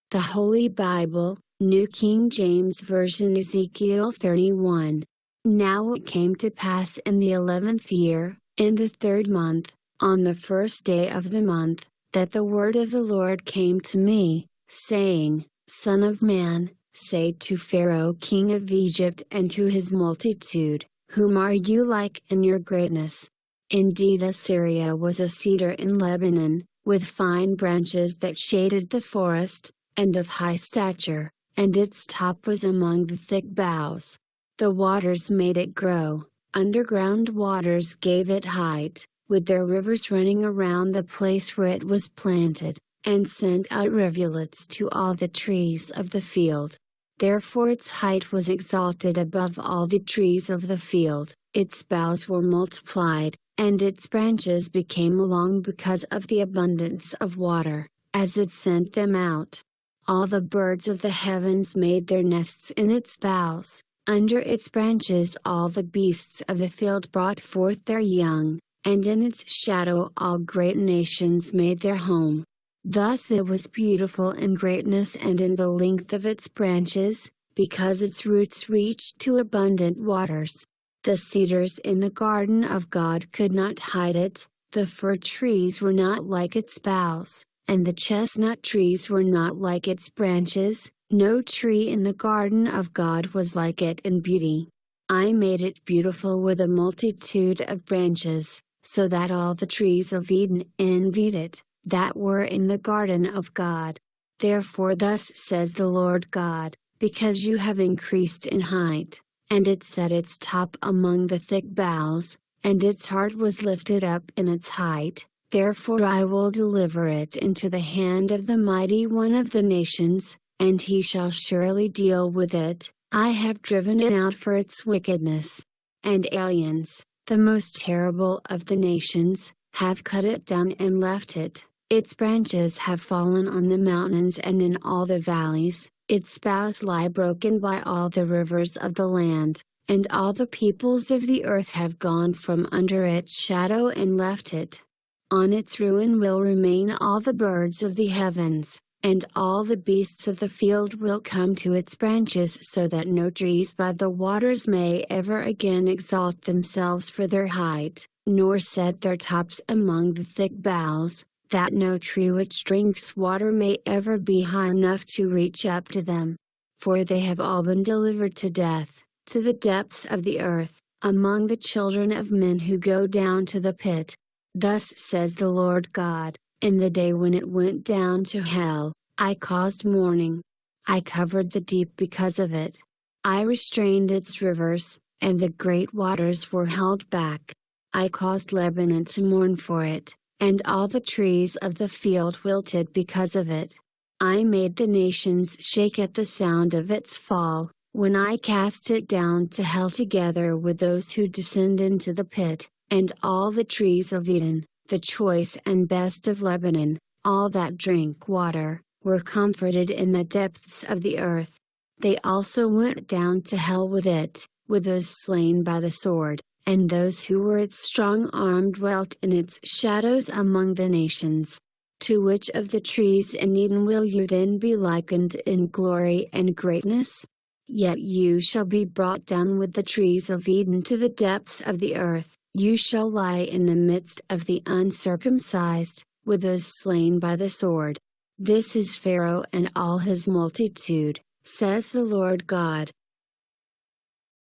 The Holy Bible, New King James Version, Ezekiel 31. Now it came to pass in the 11th year, in the 3rd month, on the 1st day of the month, that the word of the Lord came to me, saying, Son of man, say to Pharaoh king of Egypt and to his multitude, whom are you like in your greatness? Indeed Assyria was a cedar in Lebanon, with fine branches that shaded the forest, and of high stature, and its top was among the thick boughs. The waters made it grow, underground waters gave it height, with their rivers running around the place where it was planted, and sent out rivulets to all the trees of the field. Therefore its height was exalted above all the trees of the field, its boughs were multiplied, and its branches became long because of the abundance of water, as it sent them out. All the birds of the heavens made their nests in its boughs, under its branches all the beasts of the field brought forth their young, and in its shadow all great nations made their home. Thus it was beautiful in greatness and in the length of its branches, because its roots reached to abundant waters. The cedars in the garden of God could not hide it, the fir trees were not like its boughs, and the chestnut trees were not like its branches, no tree in the garden of God was like it in beauty. I made it beautiful with a multitude of branches, so that all the trees of Eden envied it, that were in the garden of God. Therefore thus says the Lord God, because you have increased in height, and it set its top among the thick boughs, and its heart was lifted up in its height, therefore I will deliver it into the hand of the mighty one of the nations, and he shall surely deal with it. I have driven it out for its wickedness. And aliens, the most terrible of the nations, have cut it down and left it. Its branches have fallen on the mountains and in all the valleys, its boughs lie broken by all the rivers of the land, and all the peoples of the earth have gone from under its shadow and left it. On its ruin will remain all the birds of the heavens, and all the beasts of the field will come to its branches, so that no trees by the waters may ever again exalt themselves for their height, nor set their tops among the thick boughs, that no tree which drinks water may ever be high enough to reach up to them. For they have all been delivered to death, to the depths of the earth, among the children of men who go down to the pit. Thus says the Lord God, in the day when it went down to hell, I caused mourning. I covered the deep because of it. I restrained its rivers, and the great waters were held back. I caused Lebanon to mourn for it, and all the trees of the field wilted because of it. I made the nations shake at the sound of its fall, when I cast it down to hell together with those who descend into the pit, and all the trees of Eden, the choice and best of Lebanon, all that drink water, were comforted in the depths of the earth. They also went down to hell with it, with those slain by the sword, and those who were its strong arm dwelt in its shadows among the nations. To which of the trees in Eden will you then be likened in glory and greatness? Yet you shall be brought down with the trees of Eden to the depths of the earth, you shall lie in the midst of the uncircumcised, with those slain by the sword. This is Pharaoh and all his multitude, says the Lord God,